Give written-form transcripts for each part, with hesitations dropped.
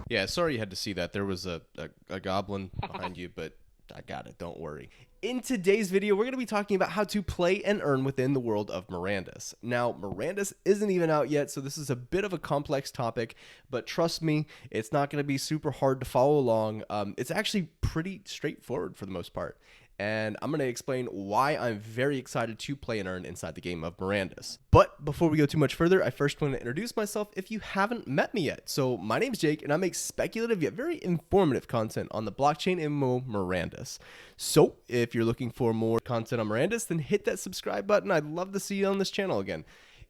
Yeah, sorry you had to see that. There was a goblin behind you, but I got it. Don't worry. In today's video, we're going to be talking about how to play and earn within the world of Mirandus. Now, Mirandus isn't even out yet, so this is a bit of a complex topic, but trust me, it's not going to be super hard to follow along. It's actually pretty straightforward for the most part. And I'm going to explain why I'm very excited to play and earn inside the game of Mirandus. But before we go too much further, I first want to introduce myself if you haven't met me yet. So my name's Jake, and I make speculative yet very informative content on the blockchain MMO Mirandus. So if you're looking for more content on Mirandus, then hit that subscribe button. I'd love to see you on this channel again.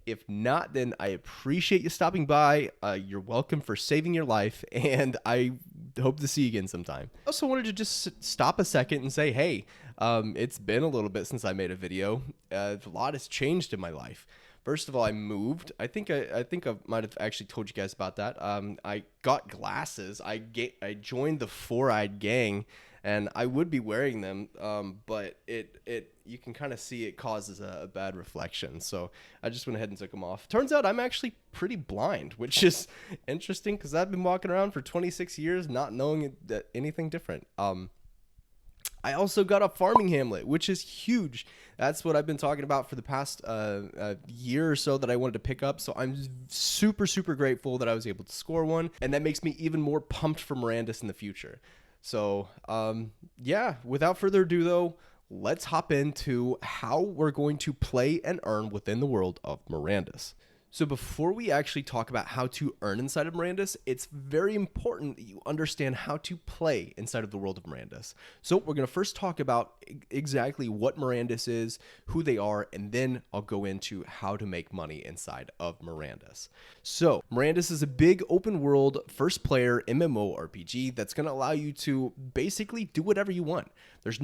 If not, then I appreciate you stopping by. You're welcome for saving your life, and I hope to see you again sometime. I also wanted to just stop a second and say, hey, it's been a little bit since I made a video. A lot has changed in my life. First of all, I moved. I think I might have actually told you guys about that. I got glasses. I joined the Four-Eyed Gang, and I would be wearing them, but you can kind of see it causes a bad reflection. So I just went ahead and took them off. Turns out I'm actually pretty blind, which is interesting because I've been walking around for 26 years not knowing anything different. I also got a farming hamlet, which is huge. That's what I've been talking about for the past year or so that I wanted to pick up. So I'm super, super grateful that I was able to score one. And that makes me even more pumped for Mirandus in the future. So yeah, without further ado though, let's hop into how we're going to play and earn within the world of Mirandus. So before we actually talk about how to earn inside of Mirandus, it's very important that you understand how to play inside of the world of Mirandus. So we're going to first talk about exactly what Mirandus is, who they are, and then I'll go into how to make money inside of Mirandus. So Mirandus is a big open world first player MMORPG that's going to allow you to basically do whatever you want. There's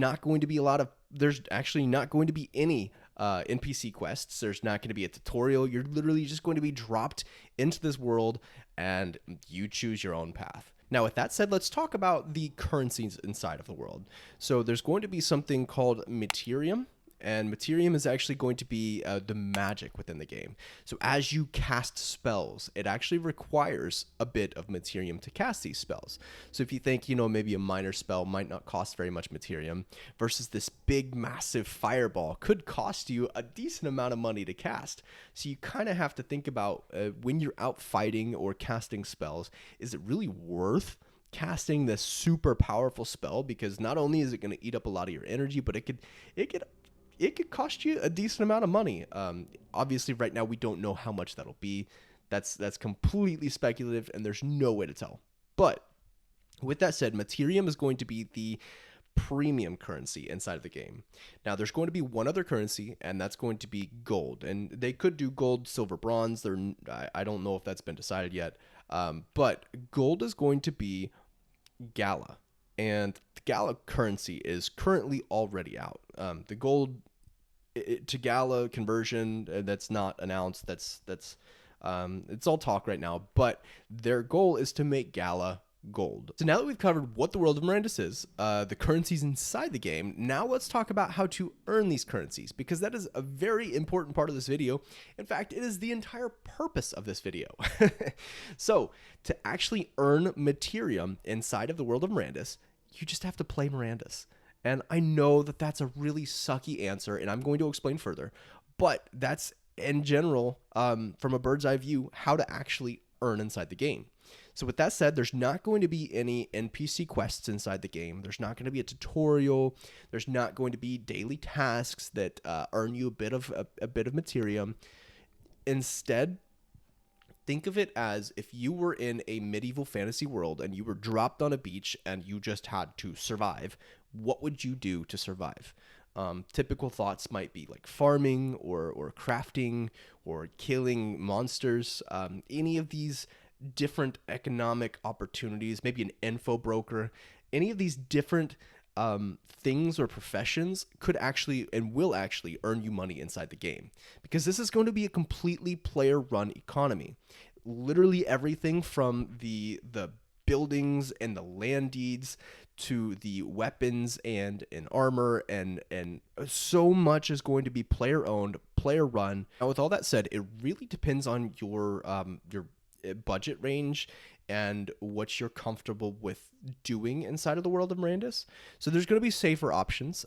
actually not going to be any NPC quests. There's not going to be a tutorial. You're literally just going to be dropped into this world and you choose your own path. Now, with that said, let's talk about the currencies inside of the world. So there's going to be something called Materium. And Materium is actually going to be the magic within the game. So as you cast spells, it actually requires a bit of Materium to cast these spells. So if you think, maybe a minor spell might not cost very much Materium versus this big, massive fireball could cost you a decent amount of money to cast. So you kind of have to think about when you're out fighting or casting spells, is it really worth casting this super powerful spell? Because not only is it going to eat up a lot of your energy, but it could cost you a decent amount of money. Obviously, right now, we don't know how much that'll be. That's completely speculative, and there's no way to tell. But with that said, Materium is going to be the premium currency inside of the game. Now, there's going to be one other currency, and that's going to be gold. And they could do gold, silver, bronze. I don't know if that's been decided yet. But gold is going to be Gala. And the Gala currency is currently already out. The gold to Gala conversion that's not announced. That's it's all talk right now. But their goal is to make Gala gold. So now that we've covered what the world of Mirandus is, the currencies inside the game, now let's talk about how to earn these currencies, because that is a very important part of this video. In fact, it is the entire purpose of this video. So to actually earn Materium inside of the world of Mirandus, you just have to play Mirandus. And I know that that's a really sucky answer, and I'm going to explain further. But that's, in general, from a bird's eye view, how to actually earn inside the game. So with that said, there's not going to be any NPC quests inside the game. There's not going to be a tutorial. There's not going to be daily tasks that earn you a bit of Materium. Instead, think of it as if you were in a medieval fantasy world and you were dropped on a beach and you just had to survive. What would you do to survive? Typical thoughts might be like farming or crafting or killing monsters. Any of these different economic opportunities, maybe an info broker, any of these different things or professions could actually and will actually earn you money inside the game, because this is going to be a completely player-run economy. Literally everything from the buildings and the land deeds to the weapons and armor and so much is going to be player owned, player run. Now, with all that said, it really depends on your budget range and what you're comfortable with doing inside of the world of Mirandus. So there's going to be safer options.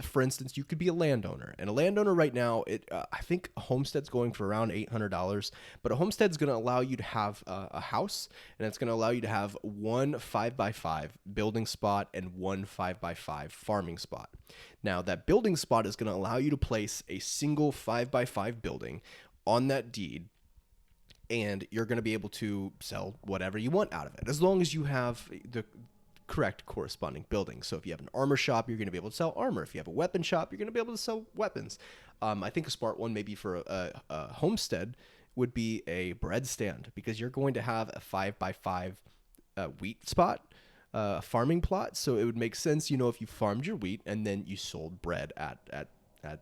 For instance, you could be a landowner, and a landowner right now, I think a homestead's going for around $800, but a homestead's going to allow you to have a house, and it's going to allow you to have one 5x5 building spot and one 5x5 farming spot. Now, that building spot is going to allow you to place a single 5x5 building on that deed, and you're going to be able to sell whatever you want out of it, as long as you have the correct corresponding building. So if you have an armor shop, you're going to be able to sell armor. If you have a weapon shop, you're going to be able to sell weapons. I think a smart one maybe for a homestead would be a bread stand, because you're going to have a 5x5 wheat spot, farming plot. So it would make sense, if you farmed your wheat and then you sold bread at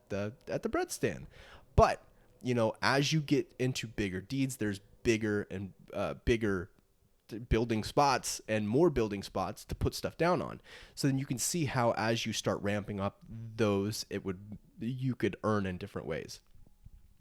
the bread stand. But as you get into bigger deeds, there's bigger and bigger building spots and more building spots to put stuff down on. So then you can see how, as you start ramping up those, you could earn in different ways.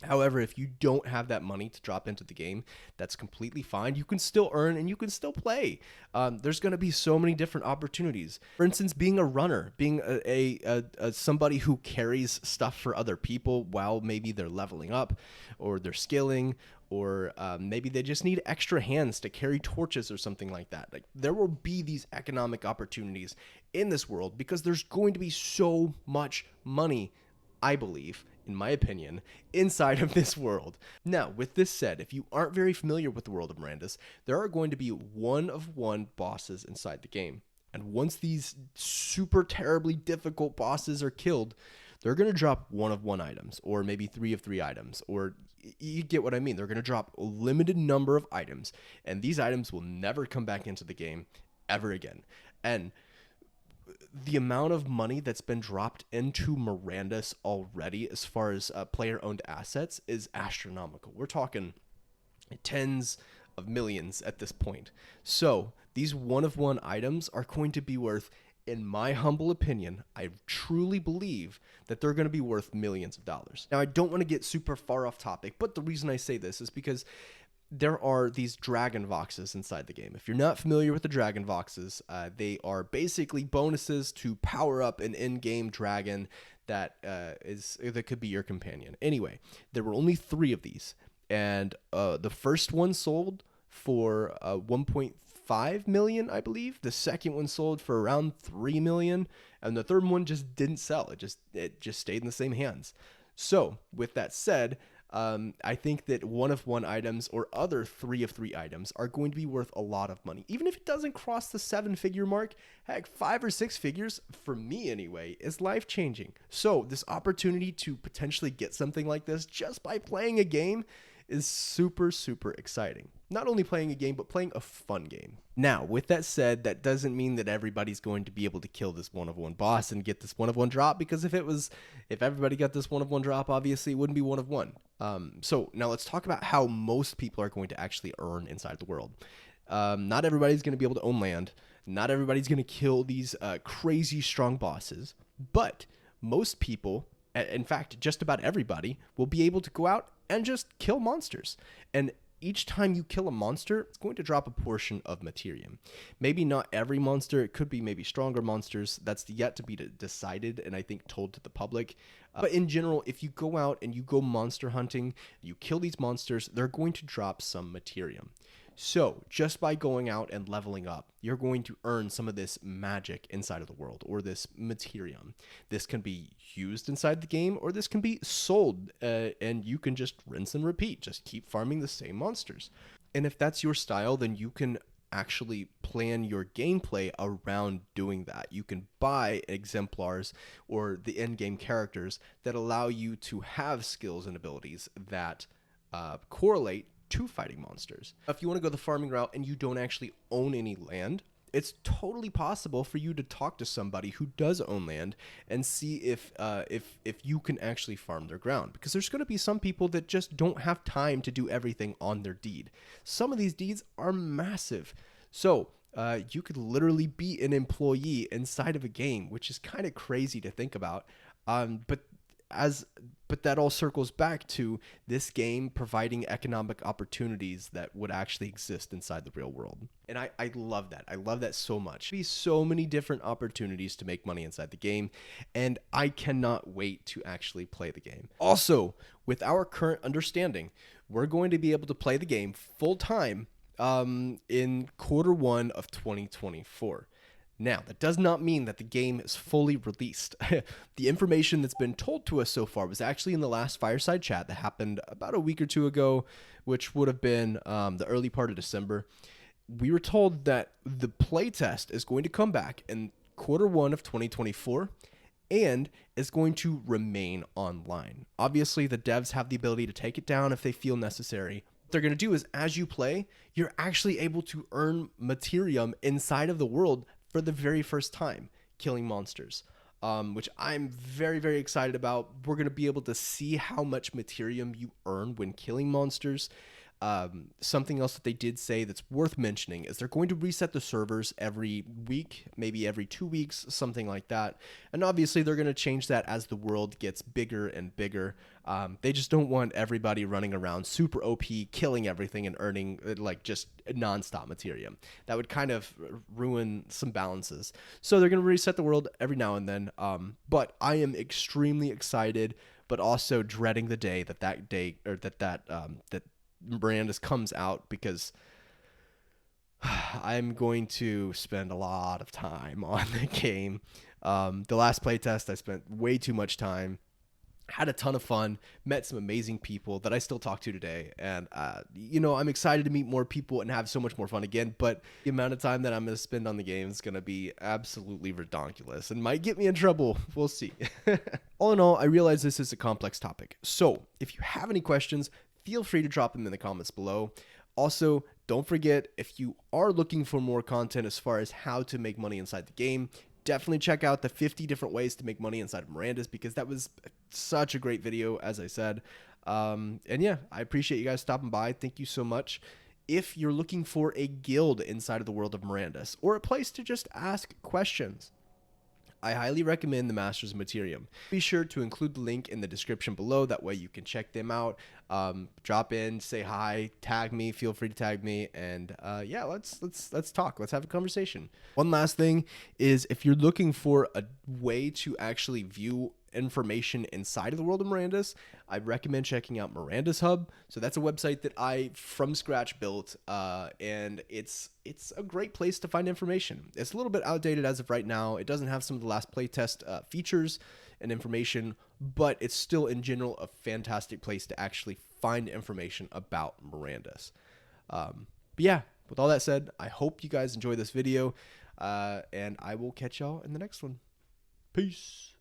However, if you don't have that money to drop into the game, that's completely fine. You can still earn and you can still play. There's going to be so many different opportunities. For instance, being a runner, being a somebody who carries stuff for other people while maybe they're leveling up or they're skilling, or maybe they just need extra hands to carry torches or something like that. Like, there will be these economic opportunities in this world because there's going to be so much money, I believe, in my opinion, inside of this world. Now, with this said, if you aren't very familiar with the world of Mirandus, there are going to be one-of-one bosses inside the game. And once these super terribly difficult bosses are killed, they're going to drop one-of-one items, or maybe three-of-three items, or you get what I mean. They're going to drop a limited number of items, and these items will never come back into the game ever again. And the amount of money that's been dropped into Mirandus already, as far as player-owned assets, is astronomical. We're talking tens of millions at this point. So these one-of-one items are going to be worth, in my humble opinion, I truly believe that they're going to be worth millions of dollars. Now, I don't want to get super far off topic, but the reason I say this is because there are these dragon voxes inside the game. If you're not familiar with the dragon voxes, they are basically bonuses to power up an in-game dragon that could be your companion. Anyway, there were only 3 of these, and the first one sold for 1.5 million, I believe. The second one sold for around 3 million, and the third one just didn't sell. It just stayed in the same hands. So, with that said, I think that one-of-one items or other 3-of-3 items are going to be worth a lot of money. Even if it doesn't cross the 7-figure mark, heck, 5 or 6 figures, for me anyway, is life-changing. So this opportunity to potentially get something like this just by playing a game is super, super exciting. Not only playing a game, but playing a fun game. Now, with that said, that doesn't mean that everybody's going to be able to kill this one-of-one boss and get this one-of-one drop, because if everybody got this one-of-one drop, obviously it wouldn't be one-of-one. So now let's talk about how most people are going to actually earn inside the world. Not everybody's going to be able to own land. Not everybody's going to kill these crazy strong bosses, but most people, in fact, just about everybody, will be able to go out and just kill monsters. And each time you kill a monster, it's going to drop a portion of materium. Maybe not every monster. It could be maybe stronger monsters. That's yet to be decided and I think told to the public. But in general, if you go out and you go monster hunting, you kill these monsters, they're going to drop some materium. So just by going out and leveling up, you're going to earn some of this magic inside of the world, or this materium. This can be used inside the game, or this can be sold, and you can just rinse and repeat. Just keep farming the same monsters. And if that's your style, then you can actually plan your gameplay around doing that. You can buy exemplars or the in-game characters that allow you to have skills and abilities that correlate to fighting monsters. If you want to go the farming route and you don't actually own any land, it's totally possible for you to talk to somebody who does own land and see if you can actually farm their ground, because there's going to be some people that just don't have time to do everything on their deed. Some of these deeds are massive, so you could literally be an employee inside of a game, which is kind of crazy to think about, but but that all circles back to this game providing economic opportunities that would actually exist inside the real world. And I love that. I love that so much. Be so many different opportunities to make money inside the game, and I cannot wait to actually play the game. Also, with our current understanding, we're going to be able to play the game full time in Q1 of 2024. Now, that does not mean that the game is fully released. The information that's been told to us so far was actually in the last fireside chat that happened about a week or two ago, which would have been the early part of December. We were told that the playtest is going to come back in Q1 of 2024 and is going to remain online. Obviously, the devs have the ability to take it down if they feel necessary. What they're going to do is, as you play, you're actually able to earn materium inside of the world for the very first time, killing monsters, which I'm very, very excited about. We're going to be able to see how much materium you earn when killing monsters. Something else that they did say that's worth mentioning is they're going to reset the servers every week, maybe every 2 weeks, something like that. And obviously they're going to change that as the world gets bigger and bigger. They just don't want everybody running around super OP, killing everything and earning like just nonstop materium. That would kind of ruin some balances. So they're going to reset the world every now and then. But I am extremely excited, but also dreading the day that Mirandus comes out, because I'm going to spend a lot of time on the game. The last playtest, I spent way too much time, had a ton of fun, met some amazing people that I still talk to today. And, I'm excited to meet more people and have so much more fun again. But the amount of time that I'm going to spend on the game is going to be absolutely redonkulous and might get me in trouble. We'll see. All in all, I realize this is a complex topic. So if you have any questions, feel free to drop them in the comments below. Also, don't forget, if you are looking for more content as far as how to make money inside the game, definitely check out the 50 different ways to make money inside of Mirandus, because that was such a great video, as I said. And yeah, I appreciate you guys stopping by. Thank you so much. If you're looking for a guild inside of the world of Mirandus, or a place to just ask questions, I highly recommend the Masters of Materium. Be sure to include the link in the description below. That way you can check them out. Drop in, say hi, tag me. Feel free to tag me, and yeah, let's talk. Let's have a conversation. One last thing is, if you're looking for a way to actually view information inside of the world of Mirandus, I recommend checking out Mirandus Hub. So that's a website that I from scratch built, and it's a great place to find information. It's a little bit outdated as of right now. It doesn't have some of the last playtest features and information, but it's still in general a fantastic place to actually find information about Mirandus. But yeah, with all that said, I hope you guys enjoy this video, and I will catch y'all in the next one. Peace.